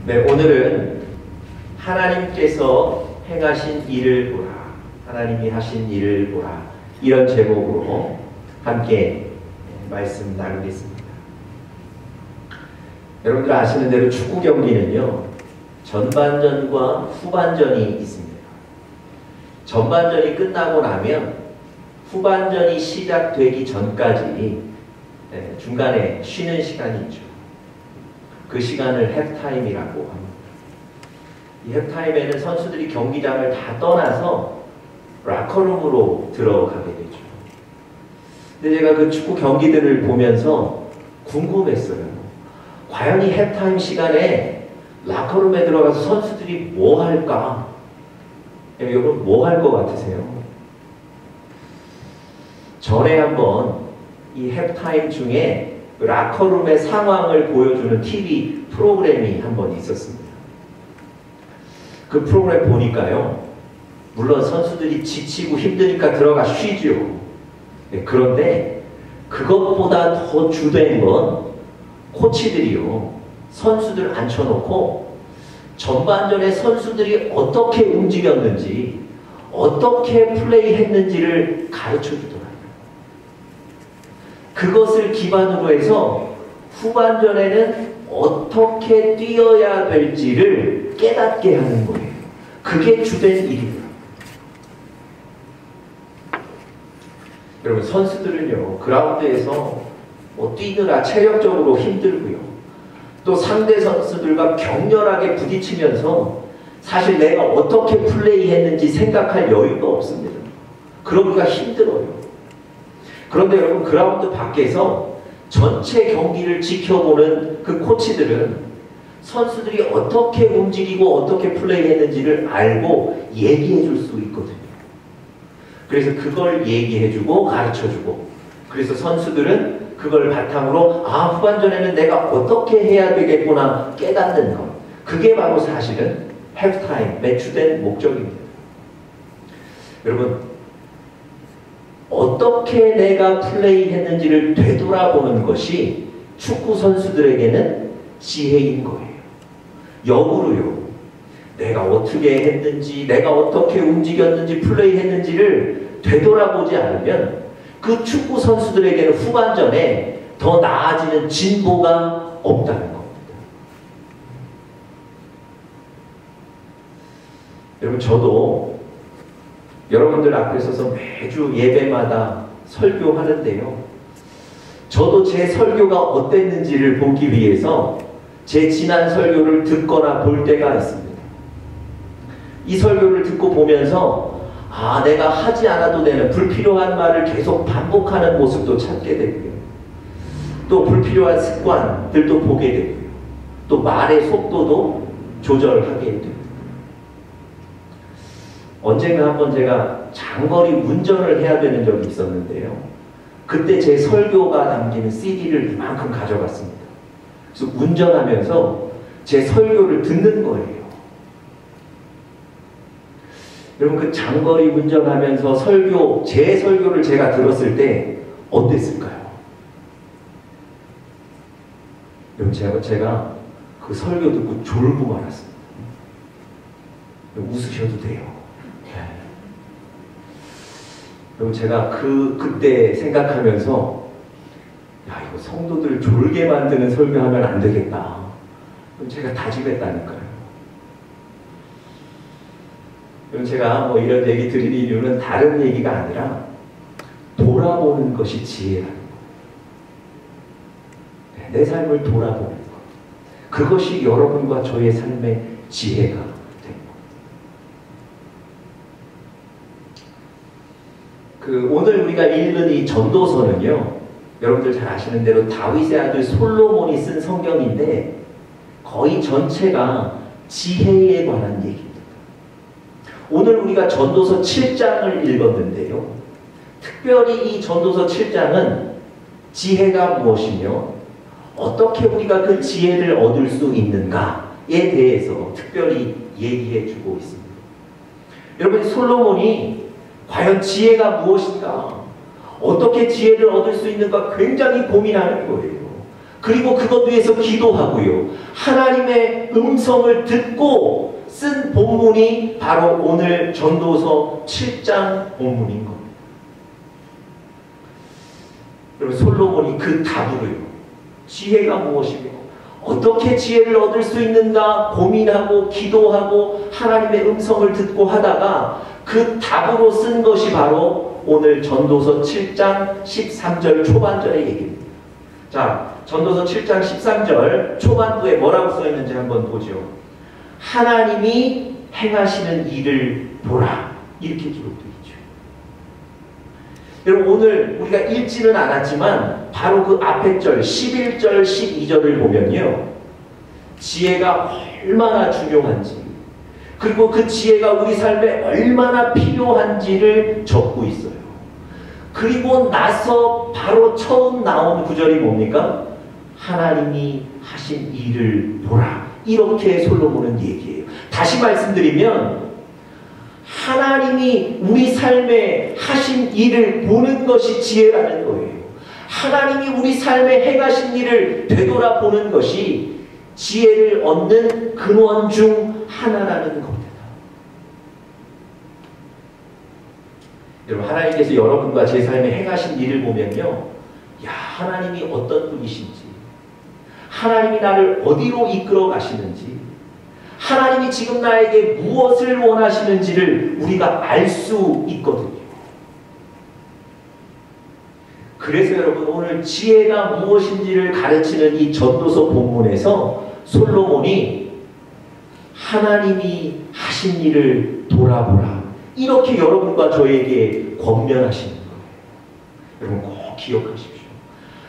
네, 오늘은 하나님께서 행하신 일을 보라, 하나님이 하신 일을 보라, 이런 제목으로 함께 말씀 나누겠습니다. 여러분들 아시는 대로 축구 경기는요, 전반전과 후반전이 있습니다. 전반전이 끝나고 나면 후반전이 시작되기 전까지 중간에 쉬는 시간이 있죠. 그 시간을 헵타임이라고 합니다. 이 헵타임에는 선수들이 경기장을 다 떠나서 라커룸으로 들어가게 되죠. 근데 제가 그 축구 경기들을 보면서 궁금했어요. 과연 이 헵타임 시간에 라커룸에 들어가서 선수들이 뭐 할까? 여러분 뭐 할 것 같으세요? 전에 한번 이 헵타임 중에 라커룸의 상황을 보여주는 TV 프로그램이 한번 있었습니다. 그 프로그램 보니까요, 물론 선수들이 지치고 힘드니까 들어가 쉬죠. 그런데 그것보다 더 주된 건 코치들이요, 선수들 앉혀놓고 전반전에 선수들이 어떻게 움직였는지, 어떻게 플레이했는지를 가르쳐주더라고요. 그것을 기반으로 해서 후반전에는 어떻게 뛰어야 될지를 깨닫게 하는 거예요. 그게 주된 일이에요. 여러분, 선수들은요, 그라운드에서 뛰느라 체력적으로 힘들고요, 또 상대 선수들과 격렬하게 부딪히면서 사실 내가 어떻게 플레이했는지 생각할 여유가 없습니다. 그러기가 힘들어요. 그런데 여러분, 그라운드 밖에서 전체 경기를 지켜보는 그 코치들은 선수들이 어떻게 움직이고 어떻게 플레이했는지를 알고 얘기해 줄 수 있거든요. 그래서 그걸 얘기해주고 가르쳐주고, 그래서 선수들은 그걸 바탕으로 후반전에는 내가 어떻게 해야 되겠구나 깨닫는 것, 그게 바로 사실은 헵타임의 주된 목적입니다. 여러분, 어떻게 내가 플레이했는지를 되돌아보는 것이 축구 선수들에게는 지혜인 거예요. 역으로요, 내가 어떻게 했는지, 내가 어떻게 움직였는지, 플레이했는지를 되돌아보지 않으면 그 축구 선수들에게는 후반전에 더 나아지는 진보가 없다는 겁니다. 여러분, 저도 여러분들 앞에 서서 매주 예배마다 설교하는데요, 저도 제 설교가 어땠는지를 보기 위해서 제 지난 설교를 듣거나 볼 때가 있습니다. 이 설교를 듣고 보면서 내가 하지 않아도 되는 불필요한 말을 계속 반복하는 모습도 찾게 되고요, 또 불필요한 습관들도 보게 되고요, 또 말의 속도도 조절하게 됩니다. 언젠가 한번 제가 장거리 운전을 해야 되는 적이 있었는데요, 그때 제 설교가 담기는 CD를 이만큼 가져갔습니다. 그래서 운전하면서 제 설교를 듣는 거예요. 여러분, 그 장거리 운전하면서 제 설교를 제가 들었을 때 어땠을까요? 여러분, 제가 그 설교 듣고 졸고 말았습니다. 웃으셔도 돼요. 그리고 제가 그때 생각하면서, 이거 성도들을 졸게 만드는 설교하면 안 되겠다. 그럼 제가 다짐했다니까요. 그럼 제가 이런 얘기 드리는 이유는 다른 얘기가 아니라 돌아보는 것이 지혜라는 거예요. 내 삶을 돌아보는 것. 그것이 여러분과 저의 삶의 지혜가 오늘 우리가 읽는 이 전도서는요, 여러분들 잘 아시는 대로 다윗의 아들 솔로몬이 쓴 성경인데 거의 전체가 지혜에 관한 얘기입니다. 오늘 우리가 전도서 7장을 읽었는데요, 특별히 이 전도서 7장은 지혜가 무엇이며 어떻게 우리가 그 지혜를 얻을 수 있는가에 대해서 특별히 얘기해 주고 있습니다. 여러분, 솔로몬이 과연 지혜가 무엇인가, 어떻게 지혜를 얻을 수 있는가 굉장히 고민하는 거예요. 그리고 그것 위해서 기도하고요. 하나님의 음성을 듣고 쓴 본문이 바로 오늘 전도서 7장 본문인 겁니다. 여러분, 솔로몬이 그 답으로요. 지혜가 무엇이며 어떻게 지혜를 얻을 수 있는가 고민하고 기도하고 하나님의 음성을 듣고 하다가 그 답으로 쓴 것이 바로 오늘 전도서 7장 13절 초반절의 얘기입니다. 자, 전도서 7장 13절 초반부에 뭐라고 써 있는지 한번 보죠. 하나님이 행하시는 일을 보라. 이렇게 기록되어 있죠. 여러분, 오늘 우리가 읽지는 않았지만 바로 그 앞에 절 11절 12절을 보면요, 지혜가 얼마나 중요한지, 그리고 그 지혜가 우리 삶에 얼마나 필요한지를 적고 있어요. 그리고 나서 바로 처음 나온 구절이 뭡니까? 하나님이 하신 일을 보라. 이렇게 솔로몬은 얘기해요. 다시 말씀드리면 하나님이 우리 삶에 하신 일을 보는 것이 지혜라는 거예요. 하나님이 우리 삶에 행하신 일을 되돌아보는 것이 지혜를 얻는 근원 중 하나라는 겁니다. 여러분, 하나님께서 여러분과 제 삶에 행하신 일을 보면요, 야, 하나님이 어떤 분이신지, 하나님이 나를 어디로 이끌어 가시는지, 하나님이 지금 나에게 무엇을 원하시는지를 우리가 알 수 있거든요. 그래서 여러분, 오늘 지혜가 무엇인지를 가르치는 이 전도서 본문에서 솔로몬이 하나님이 하신 일을 돌아보라, 이렇게 여러분과 저에게 권면하시는 거예요. 여러분, 꼭 기억하십시오.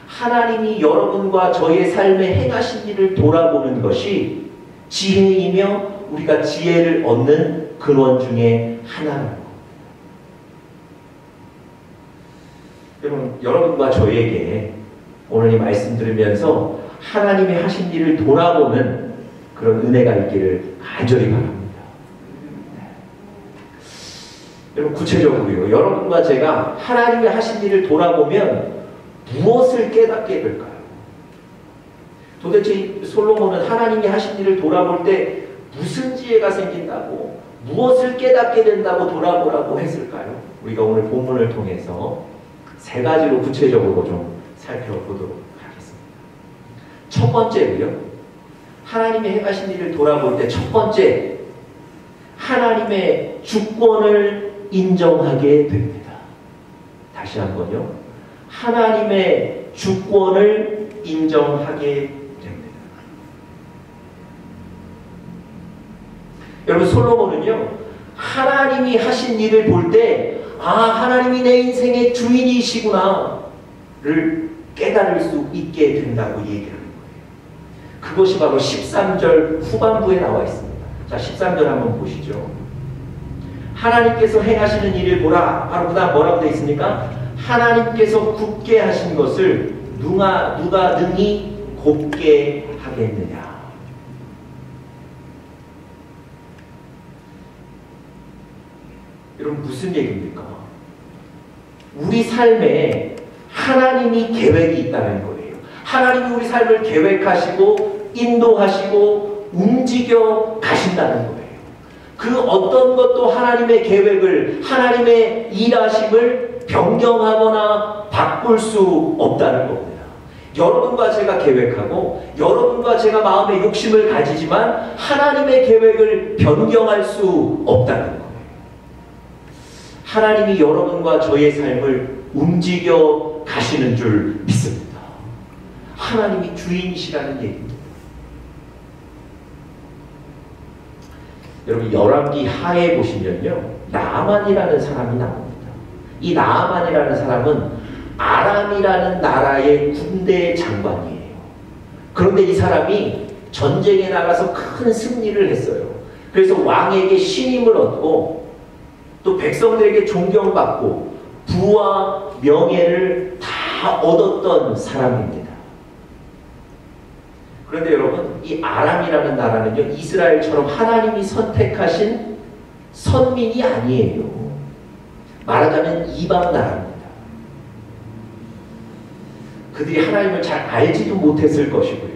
하나님이 여러분과 저의 삶에 행하신 일을 돌아보는 것이 지혜이며 우리가 지혜를 얻는 근원 중에 하나라는 겁니다. 여러분과 저에게 오늘 이 말씀 들으면서 하나님이 하신 일을 돌아보는 그런 은혜가 있기를 간절히 바랍니다. 여러분, 구체적으로요, 여러분과 제가 하나님이 하신 일을 돌아보면 무엇을 깨닫게 될까요? 도대체 솔로몬은 하나님이 하신 일을 돌아볼 때 무슨 지혜가 생긴다고, 무엇을 깨닫게 된다고 돌아보라고 했을까요? 우리가 오늘 본문을 통해서 세 가지로 구체적으로 좀 살펴보도록 하겠습니다. 첫 번째로요, 하나님이 행하신 일을 돌아볼 때 첫 번째, 하나님의 주권을 인정하게 됩니다. 다시 한번요, 하나님의 주권을 인정하게 됩니다. 여러분, 솔로몬은요, 하나님이 하신 일을 볼 때, 아, 하나님이 내 인생의 주인이시구나를 깨달을 수 있게 된다고 얘기하는 거예요. 그것이 바로 13절 후반부에 나와 있습니다. 자, 13절 한번 보시죠. 하나님께서 행하시는 일을 보라. 바로 그 다음 뭐라고 되어 있습니까? 하나님께서 굳게 하신 것을 누가 능히 곱게 하겠느냐. 여러분, 무슨 얘기입니까? 우리 삶에 하나님이 계획이 있다는 거예요. 하나님이 우리 삶을 계획하시고 인도하시고 움직여 가신다는 거예요. 그 어떤 것도 하나님의 계획을, 하나님의 일하심을 변경하거나 바꿀 수 없다는 겁니다. 여러분과 제가 계획하고 여러분과 제가 마음의 욕심을 가지지만 하나님의 계획을 변경할 수 없다는 거예요. 하나님이 여러분과 저의 삶을 움직여 가시는 줄 믿습니다. 하나님이 주인이시라는 얘기입니다. 여러분, 열왕기 하에 보시면요, 나아만이라는 사람이 나옵니다. 이 나아만이라는 사람은 아람이라는 나라의 군대 장관이에요. 그런데 이 사람이 전쟁에 나가서 큰 승리를 했어요. 그래서 왕에게 신임을 얻고 또 백성들에게 존경받고 부와 명예를 다 얻었던 사람입니다. 그런데 여러분, 이 아람이라는 나라는요, 이스라엘처럼 하나님이 선택하신 선민이 아니에요. 말하자면 이방 나라입니다. 그들이 하나님을 잘 알지도 못했을 것이고요.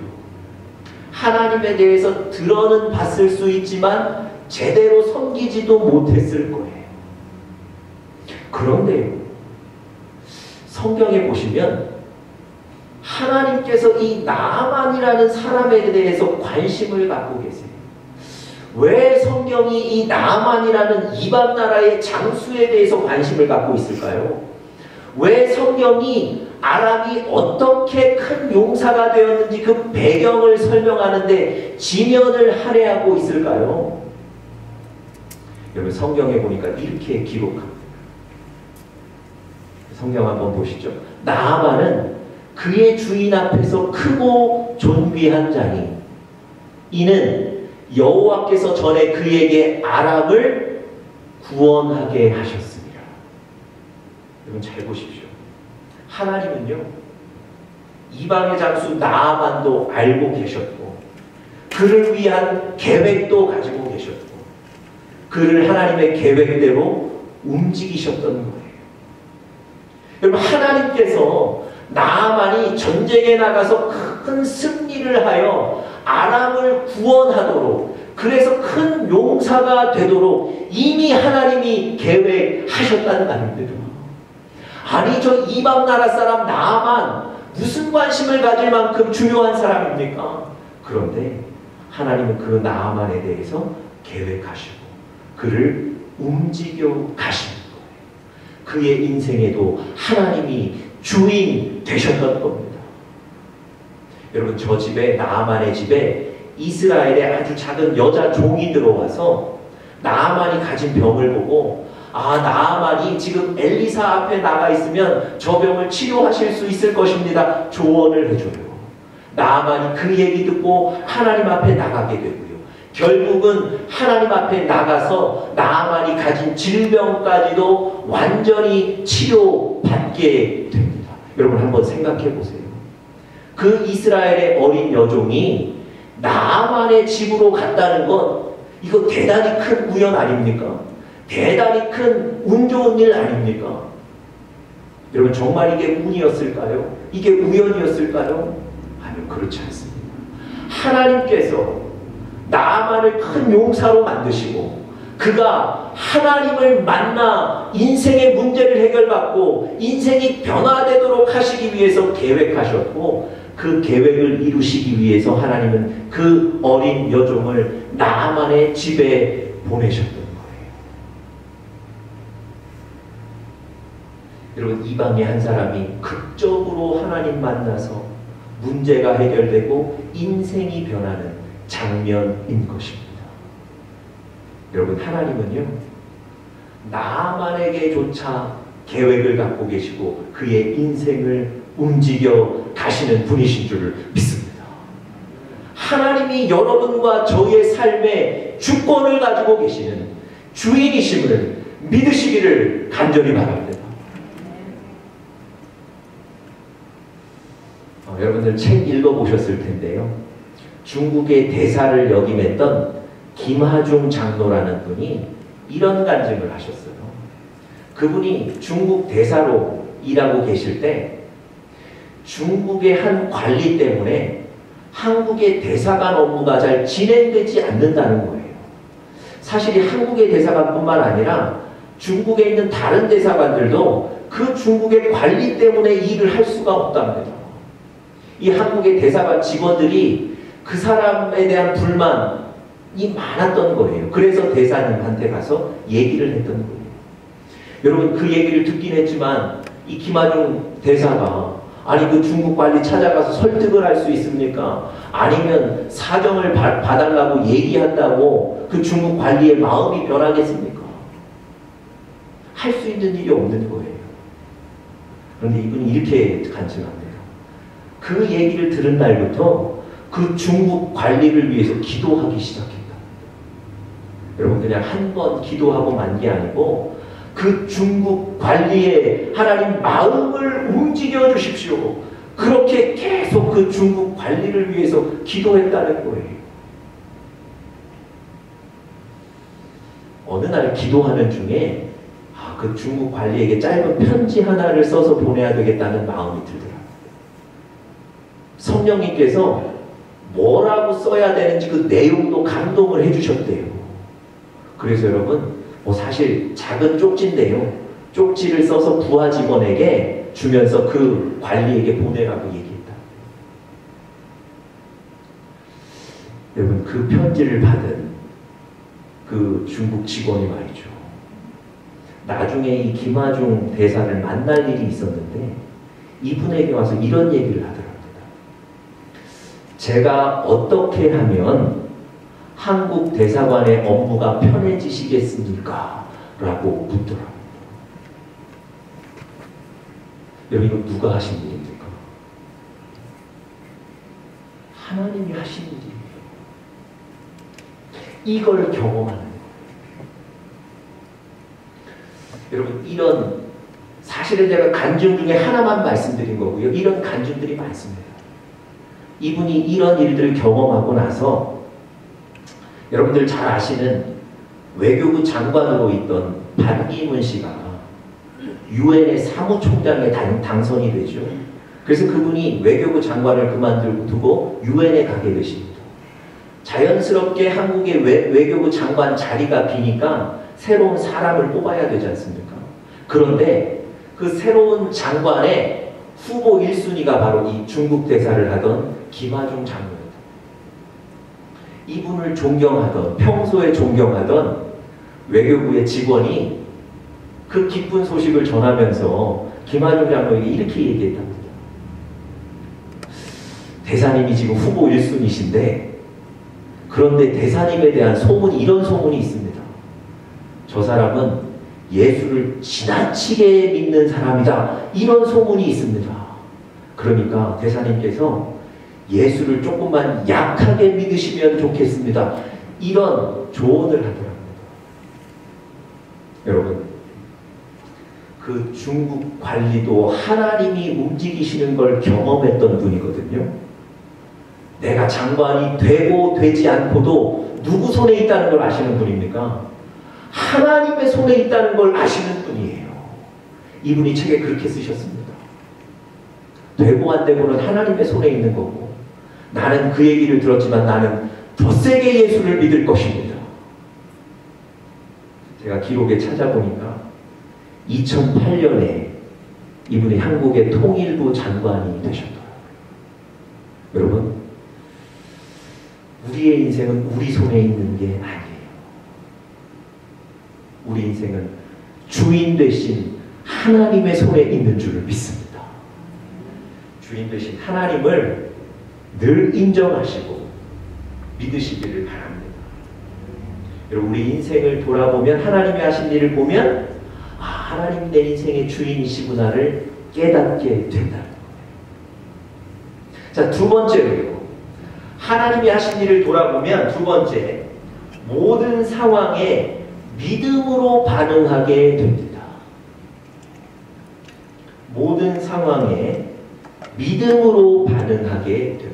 하나님에 대해서 들어는 봤을 수 있지만 제대로 섬기지도 못했을 거예요. 그런데요, 성경에 보시면 하나님께서 이 나아만이라는 사람에 대해서 관심을 갖고 계세요. 왜 성경이 이 나아만이라는 이방 나라의 장수에 대해서 관심을 갖고 있을까요? 왜 성경이 아람이 어떻게 큰 용사가 되었는지 그 배경을 설명하는데 지면을 할애하고 있을까요? 여러분, 성경에 보니까 이렇게 기록합니다. 성경 한번 보시죠. 나아만은 그의 주인 앞에서 크고 존귀한 자니 이는 여호와께서 전에 그에게 아람을 구원하게 하셨습니다. 여러분, 잘 보십시오. 하나님은요, 이방의 장수 나아만도 알고 계셨고 그를 위한 계획도 가지고 계셨고 그를 하나님의 계획대로 움직이셨던 거예요. 여러분, 하나님께서 나아만이 전쟁에 나가서 큰 승리를 하여 아람을 구원하도록, 그래서 큰 용사가 되도록 이미 하나님이 계획하셨다는 말입니다. 아니, 저 이방 나라 사람 나아만 무슨 관심을 가질 만큼 중요한 사람입니까? 그런데 하나님은 그 나아만에 대해서 계획하시고 그를 움직여 가시는 거예요. 그의 인생에도 하나님이 주인 되셨던 겁니다. 여러분, 저 집에, 나아만의 집에 이스라엘의 아주 작은 여자 종이 들어와서 나아만이 가진 병을 보고, 아, 나아만이 지금 엘리사 앞에 나가 있으면 저 병을 치료하실 수 있을 것입니다, 조언을 해줘요. 나아만이 그 얘기 듣고 하나님 앞에 나가게 되고요. 결국은 하나님 앞에 나가서 나아만이 가진 질병까지도 완전히 치료받게 됩니다. 여러분, 한번 생각해 보세요. 그 이스라엘의 어린 여종이 나아만의 집으로 갔다는 건 이거 대단히 큰 우연 아닙니까? 대단히 큰 운 좋은 일 아닙니까? 여러분, 정말 이게 운이었을까요? 이게 우연이었을까요? 아니요, 그렇지 않습니다. 하나님께서 나아만을 큰 용사로 만드시고 그가 하나님을 만나 인생의 문제를 해결받고 인생이 변화되도록 하시기 위해서 계획하셨고, 그 계획을 이루시기 위해서 하나님은 그 어린 여종을 나아만의 집에 보내셨던 거예요. 여러분, 이방의 한 사람이 극적으로 하나님 만나서 문제가 해결되고 인생이 변하는 장면인 것입니다. 여러분, 하나님은요, 나아만에게조차 계획을 갖고 계시고 그의 인생을 움직여 가시는 분이신 줄 믿습니다. 하나님이 여러분과 저의 삶에 주권을 가지고 계시는 주인이심을 믿으시기를 간절히 바랍니다. 여러분들 책 읽어보셨을 텐데요. 중국의 대사를 역임했던 김하중 장로라는 분이 이런 간증을 하셨어요. 그분이 중국 대사로 일하고 계실 때 중국의 한 관리 때문에 한국의 대사관 업무가 잘 진행되지 않는다는 거예요. 사실 이 한국의 대사관뿐만 아니라 중국에 있는 다른 대사관들도 그 중국의 관리 때문에 일을 할 수가 없답니다. 이 한국의 대사관 직원들이 그 사람에 대한 불만이 많았던 거예요. 그래서 대사님한테 가서 얘기를 했던 거예요. 여러분, 그 얘기를 듣긴 했지만 이 김하중 대사가 아니 그 중국 관리 찾아가서 설득을 할 수 있습니까? 아니면 사정을 봐달라고 얘기한다고 그 중국 관리의 마음이 변하겠습니까? 할 수 있는 일이 없는 거예요. 그런데 이분이 이렇게 간증합니다. 그 얘기를 들은 날부터 그 중국 관리를 위해서 기도하기 시작했다. 여러분, 그냥 한 번 기도하고 만 게 아니고 그 중국 관리에 하나님 마음을 움직여 주십시오. 그렇게 계속 그 중국 관리를 위해서 기도했다는 거예요. 어느 날 기도하는 중에 그 중국 관리에게 짧은 편지 하나를 써서 보내야 되겠다는 마음이 들더라고요. 성령님께서 뭐라고 써야 되는지 그 내용도 감동을 해주셨대요. 그래서 여러분, 사실 작은 쪽지인데요. 쪽지를 써서 부하 직원에게 주면서 그 관리에게 보내라고 얘기했다. 여러분, 그 편지를 받은 그 중국 직원이 말이죠. 나중에 이 김하중 대사를 만날 일이 있었는데 이분에게 와서 이런 얘기를 하더랍니다. 제가 어떻게 하면 한국 대사관의 업무가 편해지시겠습니까? 라고 묻더랍니다. 여러분, 이거 누가 하신 일입니까? 하나님이 하신 일이에요. 이걸 경험하는 거예요. 여러분, 이런 사실은 제가 간증 중에 하나만 말씀드린 거고요. 이런 간증들이 많습니다. 이분이 이런 일들을 경험하고 나서 여러분들 잘 아시는 외교부 장관으로 있던 반기문 씨가 유엔의 사무총장에 당선이 되죠. 그래서 그분이 외교부 장관을 그만두고 유엔에 가게 되십니다. 자연스럽게 한국의 외교부 장관 자리가 비니까 새로운 사람을 뽑아야 되지 않습니까? 그런데 그 새로운 장관의 후보 1순위가 바로 이 중국 대사를 하던 김하중 장로입니다. 이분을 존경하던, 평소에 존경하던 외교부의 직원이 그 기쁜 소식을 전하면서 김하중 장로에게 이렇게 얘기했답니다. 대사님이 지금 후보 1순위신데 그런데 대사님에 대한 소문이, 이런 소문이 있습니다. 저 사람은 예수를 지나치게 믿는 사람이다. 이런 소문이 있습니다. 그러니까 대사님께서 예수를 조금만 약하게 믿으시면 좋겠습니다. 이런 조언을 하더랍니다. 여러분, 그 중국 관리도 하나님이 움직이시는 걸 경험했던 분이거든요. 내가 장관이 되고 되지 않고도 누구 손에 있다는 걸 아시는 분입니까? 하나님의 손에 있다는 걸 아시는 분이에요. 이분이 책에 그렇게 쓰셨습니다. 되고 안 되고는 하나님의 손에 있는 거고, 나는 그 얘기를 들었지만 나는 더 세게 예수를 믿을 것입니다. 제가 기록에 찾아보니까 2008년에 이분이 한국의 통일부 장관이 되셨더라고요. 여러분, 우리의 인생은 우리 손에 있는 게 아니에요. 우리 인생은 주인 되신 하나님의 손에 있는 줄을 믿습니다. 주인 되신 하나님을 늘 인정하시고 믿으시기를 바랍니다. 여러분, 우리 인생을 돌아보면, 하나님이 하신 일을 보면, 아, 하나님이 내 인생의 주인이시구나를 깨닫게 된다는 거예요. 자, 두 번째로요. 하나님이 하신 일을 돌아보면 두 번째, 모든 상황에 믿음으로 반응하게 됩니다. 모든 상황에 믿음으로 반응하게 됩니다.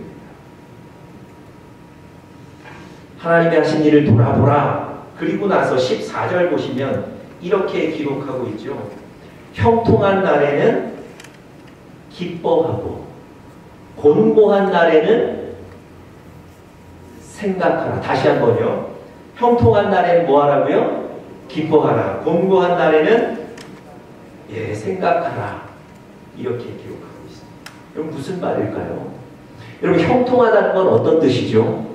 하나님이 하신 일을 돌아보라. 그리고 나서 14절 보시면 이렇게 기록하고 있죠. 형통한 날에는 기뻐하고 곤고한 날에는 생각하라. 다시 한번요. 형통한 날에는 뭐 하라고요? 기뻐하라. 곤고한 날에는 생각하라. 이렇게 기록하고 있습니다. 여러분, 무슨 말일까요? 여러분, 형통하다는 건 어떤 뜻이죠?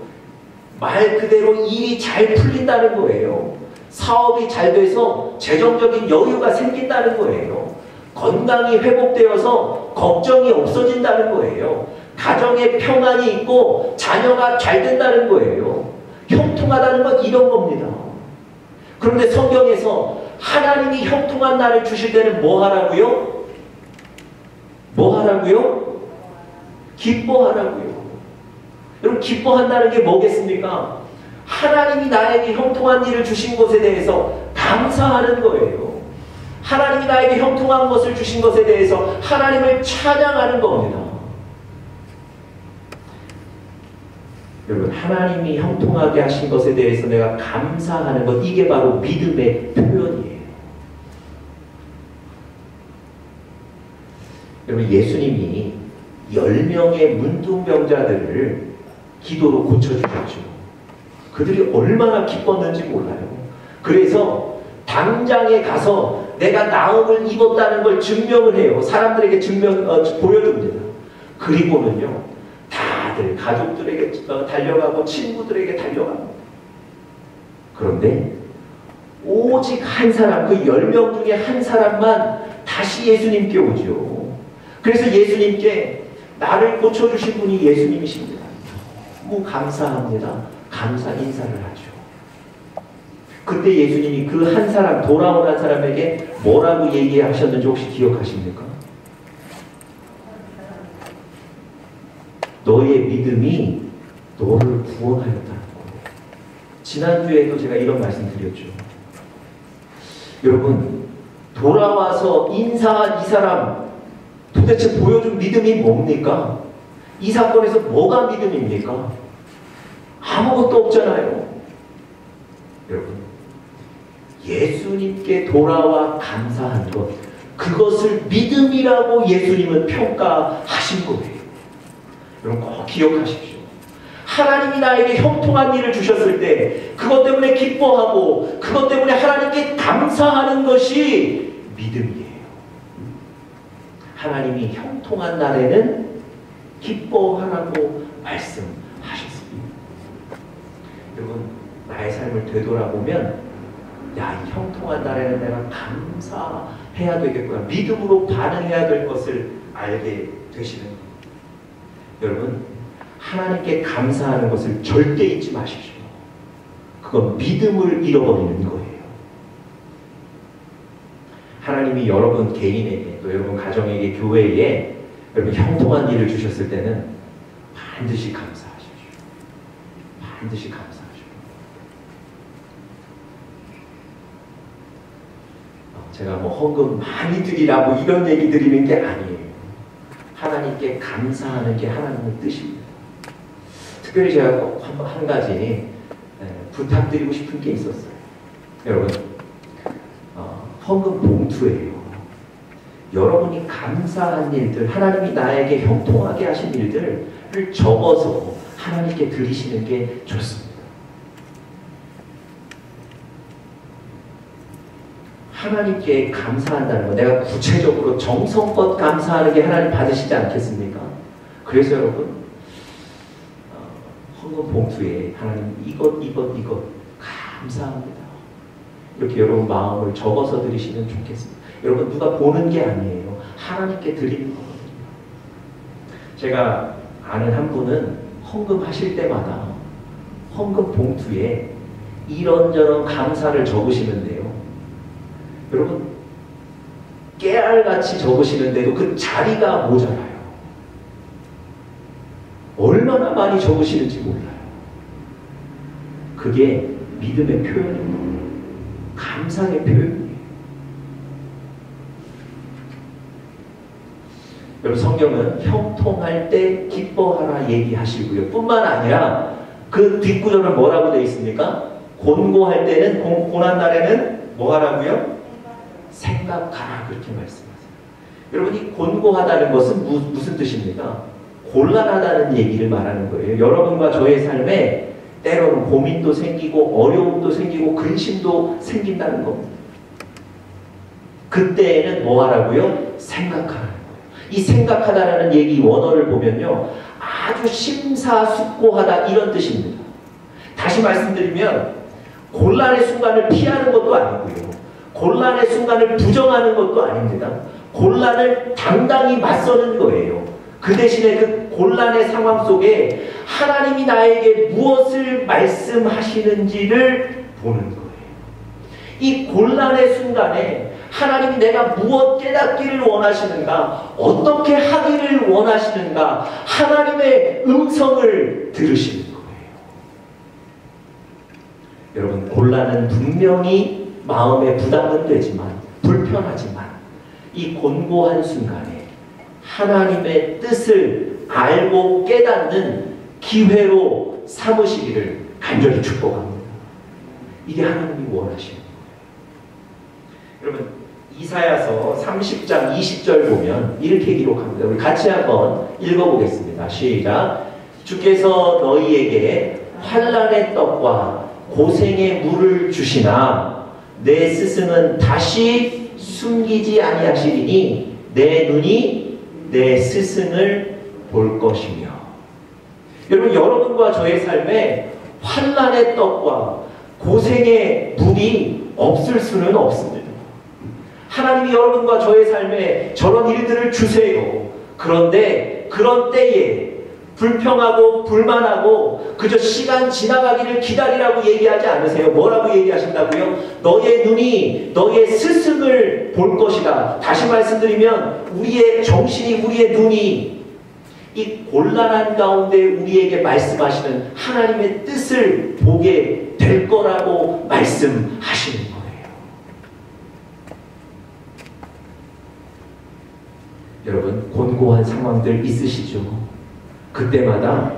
말 그대로 일이 잘 풀린다는 거예요. 사업이 잘 돼서 재정적인 여유가 생긴다는 거예요. 건강이 회복되어서 걱정이 없어진다는 거예요. 가정에 평안이 있고 자녀가 잘 된다는 거예요. 형통하다는 건 이런 겁니다. 그런데 성경에서 하나님이 형통한 날을 주실 때는 뭐 하라고요? 뭐 하라고요? 기뻐하라고요. 여러분, 기뻐한다는 게 뭐겠습니까? 하나님이 나에게 형통한 일을 주신 것에 대해서 감사하는 거예요. 하나님이 나에게 형통한 것을 주신 것에 대해서 하나님을 찬양하는 겁니다. 여러분, 하나님이 형통하게 하신 것에 대해서 내가 감사하는 것, 이게 바로 믿음의 표현이에요. 여러분, 예수님이 10명의 문둥병자들을 기도로 고쳐주셨죠. 그들이 얼마나 기뻤는지 몰라요. 그래서 당장에 가서 내가 나음을 입었다는 걸 증명을 해요. 사람들에게 보여줍니다. 그리고는요, 다들 가족들에게 달려가고 친구들에게 달려갑니다. 그런데 오직 한 사람, 그 10명 중에 한 사람만 다시 예수님께 오죠. 그래서 예수님께 나를 고쳐주신 분이 예수님이십니다. 너무 감사합니다. 감사 인사를 하죠. 그때 예수님이 그 한 사람, 돌아온 한 사람에게 뭐라고 얘기하셨는지 혹시 기억하십니까? 너의 믿음이 너를 구원하였다는 거예요. 지난주에도 제가 이런 말씀 드렸죠. 여러분, 돌아와서 인사한 이 사람 도대체 보여준 믿음이 뭡니까? 이 사건에서 뭐가 믿음입니까? 아무것도 없잖아요. 여러분, 예수님께 돌아와 감사한 것, 그것을 믿음이라고 예수님은 평가하신 거예요. 여러분 꼭 기억하십시오. 하나님이 나에게 형통한 일을 주셨을 때 그것 때문에 기뻐하고 그것 때문에 하나님께 감사하는 것이 믿음이에요. 하나님이 형통한 날에는 기뻐하라고 말씀하셨습니다. 여러분, 나의 삶을 되돌아보면 야, 이 형통한 날에는 내가 감사해야 되겠구나, 믿음으로 반응해야 될 것을 알게 되시는 거예요. 여러분, 하나님께 감사하는 것을 절대 잊지 마십시오. 그건 믿음을 잃어버리는 거예요. 하나님이 여러분 개인에게, 또 여러분 가정에게, 교회에 여러분 형통한 일을 주셨을 때는 반드시 감사하십시오. 반드시 감사하십시오. 제가 뭐 헌금 많이 드리라 뭐 이런 얘기 드리는 게 아니에요. 하나님께 감사하는 게 하나님의 뜻입니다. 특별히 제가 꼭 한 가지 부탁드리고 싶은 게 있었어요. 여러분, 헌금 봉투예요. 여러분이 감사한 일들, 하나님이 나에게 형통하게 하신 일들을 적어서 하나님께 드리시는 게 좋습니다. 하나님께 감사한다는 거, 내가 구체적으로 정성껏 감사하는 게 하나님 받으시지 않겠습니까? 그래서 여러분, 헌금 봉투에 하나님 이것 감사합니다, 이렇게 여러분 마음을 적어서 드리시면 좋겠습니다. 여러분, 누가 보는 게 아니에요. 하나님께 드리는 거거든요. 제가 아는 한 분은 헌금 하실 때마다 헌금 봉투에 이런저런 감사를 적으시는데요. 여러분, 깨알같이 적으시는데도 그 자리가 모자라요. 얼마나 많이 적으시는지 몰라요. 그게 믿음의 표현입니다. 감사의 표현이에요. 여러분, 성경은 형통할 때 기뻐하라 얘기하시고요. 뿐만 아니라 그 뒷구절은 뭐라고 되어 있습니까? 곤고할 때는, 고난날에는 뭐 하라고요? 생각하라, 그렇게 말씀하세요. 여러분, 이 곤고하다는 것은 무슨 뜻입니까? 곤란하다는 얘기를 말하는 거예요. 여러분과 저의 삶에 때로는 고민도 생기고 어려움도 생기고 근심도 생긴다는 겁니다. 그때에는 뭐 하라고요? 생각하라는 거예요. 이 생각하다라는 얘기 원어를 보면요, 아주 심사숙고하다, 이런 뜻입니다. 다시 말씀드리면 곤란의 순간을 피하는 것도 아니고요, 곤란의 순간을 부정하는 것도 아닙니다. 곤란을 당당히 맞서는 거예요. 그 대신에 그 곤란의 상황 속에 하나님이 나에게 무엇을 말씀하시는지를 보는 거예요. 이 곤란의 순간에 하나님이 내가 무엇 깨닫기를 원하시는가, 어떻게 하기를 원하시는가, 하나님의 음성을 들으시는 거예요. 여러분, 곤란은 분명히 마음에 부담은 되지만, 불편하지만, 이 곤고한 순간에 하나님의 뜻을 알고 깨닫는 기회로 삼으시기를 간절히 축복합니다. 이게 하나님이 원하시는 거예요. 여러분, 이사야서 30장 20절 보면 이렇게 기록합니다. 우리 같이 한번 읽어보겠습니다. 시작. 주께서 너희에게 환난의 떡과 고생의 물을 주시나 내 스승은 다시 숨기지 아니하시리니 내 눈이 내 스승을 볼 것이며. 여러분, 여러분과 저의 삶에 환난의 떡과 고생의 물이 없을 수는 없습니다. 하나님이 여러분과 저의 삶에 저런 일들을 주세요. 그런데 그런 때에 불평하고 불만하고 그저 시간 지나가기를 기다리라고 얘기하지 않으세요. 뭐라고 얘기하신다고요? 너의 눈이 너의 스승을 볼 것이다. 다시 말씀드리면 우리의 정신이, 우리의 눈이 이 곤란한 가운데 우리에게 말씀하시는 하나님의 뜻을 보게 될 거라고 말씀하시는 거예요. 여러분, 곤고한 상황들 있으시죠? 그때마다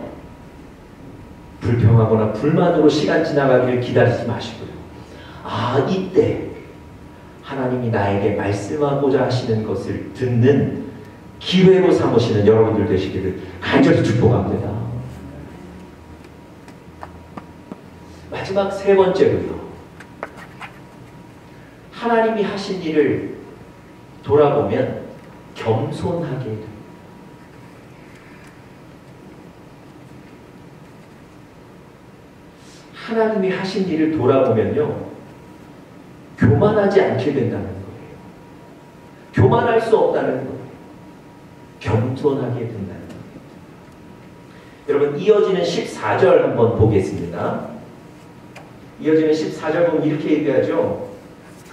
불평하거나 불만으로 시간 지나가기를 기다리지 마시고요. 아, 이때 하나님이 나에게 말씀하고자 하시는 것을 듣는 기회로 삼으시는 여러분들 되시기를 간절히 축복합니다. 마지막 세 번째로요. 하나님이 하신 일을 돌아보면 겸손하게 됩니다. 하나님이 하신 일을 돌아보면요, 교만하지 않게 된다는 거예요. 교만할 수 없다는 거예요. 겸손하게 된다는 거예요. 여러분, 이어지는 14절 한번 보겠습니다. 이어지는 14절 보면 이렇게 얘기하죠.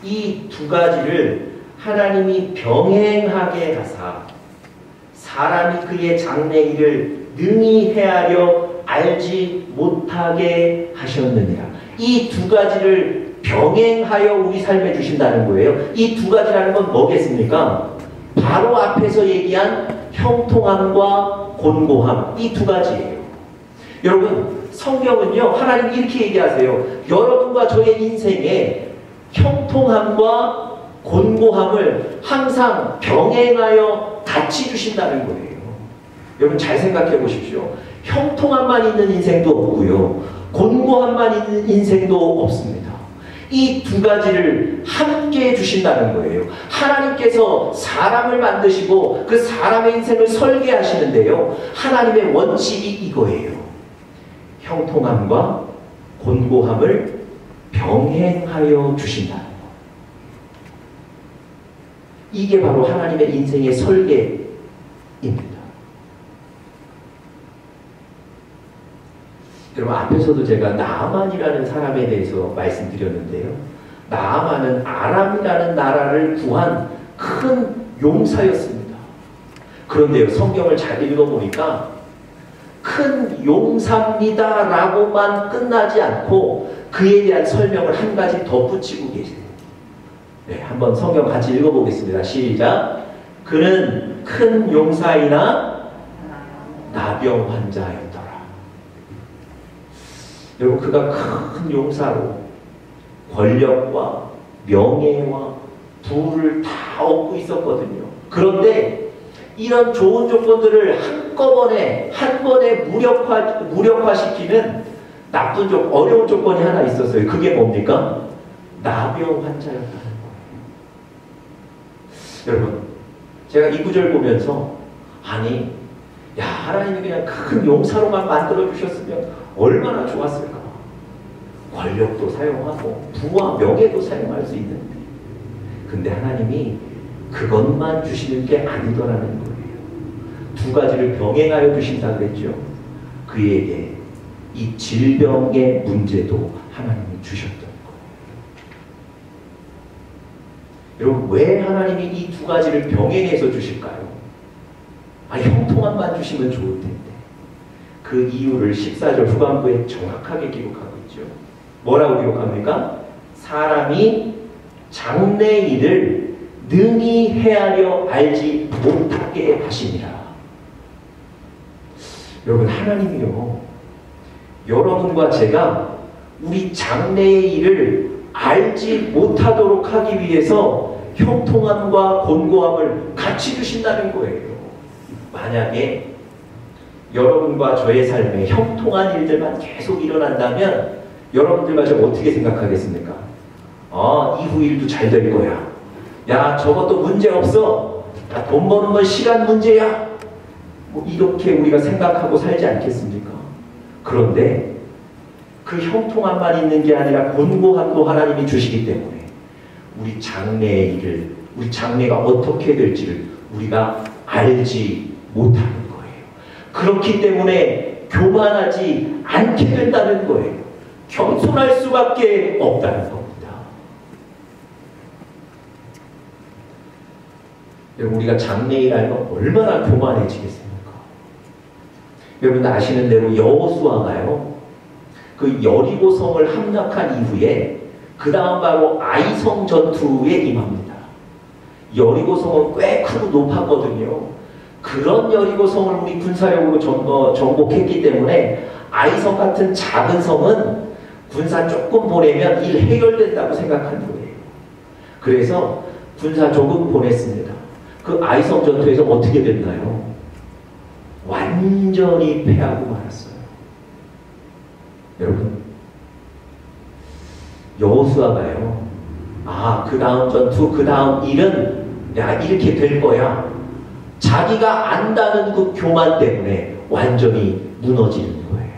이 두 가지를 하나님이 병행하게 하사 사람이 그의 장래일을 능히 헤아려 알지 못하게 하셨느니라. 이 두 가지를 병행하여 우리 삶에 주신다는 거예요. 이 두 가지라는 건 뭐겠습니까? 바로 앞에서 얘기한 형통함과 곤고함, 이 두 가지예요. 여러분, 성경은요, 하나님이 이렇게 얘기하세요. 여러분과 저의 인생에 형통함과 곤고함을 항상 병행하여 같이 주신다는 거예요. 여러분, 잘 생각해 보십시오. 형통함만 있는 인생도 없고요, 곤고함만 있는 인생도 없습니다. 이 두 가지를 함께 주신다는 거예요. 하나님께서 사람을 만드시고 그 사람의 인생을 설계하시는데요, 하나님의 원칙이 이거예요. 형통함과 곤고함을 병행하여 주신다는 거. 이게 바로 하나님의 인생의 설계입니다. 여러분, 앞에서도 제가 나아만이라는 사람에 대해서 말씀드렸는데요. 나아만은 아람이라는 나라를 구한 큰 용사였습니다. 그런데요, 성경을 잘 읽어보니까 큰 용사입니다 라고만 끝나지 않고 그에 대한 설명을 한 가지 덧붙이고 계세요. 네, 한번 성경 같이 읽어보겠습니다. 시작. 그는 큰 용사이나 나병 환자였더라. 여러분, 그가 큰 용사로 권력과 명예와 부를 다 얻고 있었거든요. 그런데 이런 좋은 조건들을 한꺼번에 한 번에 무력화시키는 나쁜 어려운 조건이 하나 있었어요. 그게 뭡니까? 나병 환자였다는 거예요. 여러분, 제가 이 구절 보면서 아니, 야, 하나님이 그냥 큰 용사로만 만들어 주셨으면 얼마나 좋았을까. 권력도 사용하고 부와 명예도 사용할 수 있는데, 근데 하나님이 그것만 주시는 게 아니더라는 거예요. 두 가지를 병행하여 주신다 그랬죠. 그에게 이 질병의 문제도 하나님이 주셨던 거예요. 여러분, 왜 하나님이 이 두 가지를 병행해서 주실까요? 형통함만 주시면 좋을 텐데. 그 이유를 14절 후반부에 정확하게 기록하고 있죠. 뭐라고 기록합니까? 사람이 장래일을 능히 헤아려 알지 못하게 하시니라. 여러분, 하나님이요, 여러분과 제가 우리 장래의 일을 알지 못하도록 하기 위해서 형통함과 곤고함을 같이 주신다는 거예요. 만약에 여러분과 저의 삶에 형통한 일들만 계속 일어난다면 여러분들과 저 어떻게 생각하겠습니까? 이후 일도 잘 될 거야. 야, 저것도 문제 없어. 야, 돈 버는 건 시간 문제야. 뭐 이렇게 우리가 생각하고 살지 않겠습니까? 그런데 그 형통함만 있는 게 아니라 곤고함도 하나님이 주시기 때문에 우리 장래의 일을, 우리 장래가 어떻게 될지를 우리가 알지 못하는 거예요. 그렇기 때문에 교만하지 않게 된다는 거예요. 겸손할 수밖에 없다는 겁니다. 여러분, 우리가 장래일 알면 얼마나 교만해지겠습니까? 여러분 아시는 대로 여호수아가요, 그 여리고성을 함락한 이후에 그 다음 바로 아이성 전투에 임합니다. 여리고성은 꽤 크고 높았거든요. 그런 여리고성을 우리 군사력으로 정복했기 때문에 아이성 같은 작은 성은 군사 조금 보내면 일 해결된다고 생각한 거예요. 그래서 군사 조금 보냈습니다. 그 아이성 전투에서 어떻게 됐나요? 완전히 패하고 말았어요. 여러분, 여호수아가요, 그 다음 전투, 그 다음 일은 이렇게 될 거야. 자기가 안다는 그 교만 때문에 완전히 무너지는 거예요.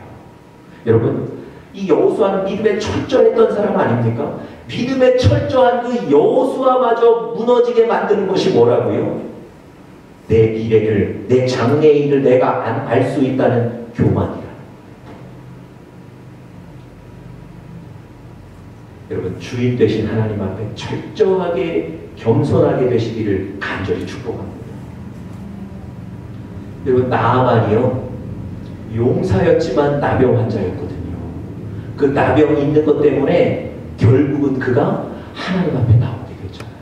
여러분, 이 여호수아는 믿음에 철저했던 사람 아닙니까? 믿음에 철저한 그 여호수아마저 무너지게 만드는 것이 뭐라고요? 내 미래를, 내 장래일을 내가 알 수 있다는 교만이라. 여러분, 주인 되신 하나님 앞에 철저하게 겸손하게 되시기를 간절히 축복합니다. 여러분, 나아만이요, 용사였지만 나병 환자였거든요. 그 나병이 있는 것 때문에 결국은 그가 하나님 앞에 나오게 됐잖아요.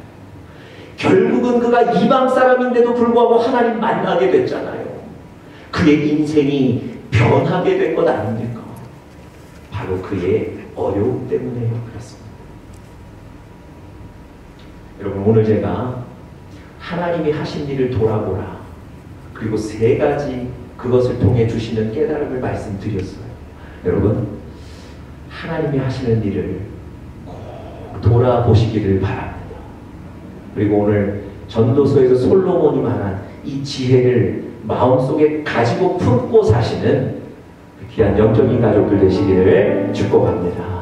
결국은 그가 이방 사람인데도 불구하고 하나님 만나게 됐잖아요. 그의 인생이 변하게 된 것 아닙니까? 바로 그의 어려움 때문에요. 그렇습니다. 여러분, 오늘 제가 하나님이 하신 일을 돌아보라, 그리고 세 가지 그것을 통해 주시는 깨달음을 말씀드렸어요. 여러분, 하나님이 하시는 일을 꼭 돌아보시기를 바랍니다. 그리고 오늘 전도서에서 솔로몬이 말한 이 지혜를 마음속에 가지고 품고 사시는 귀한 영적인 가족들 되시기를 축복합니다.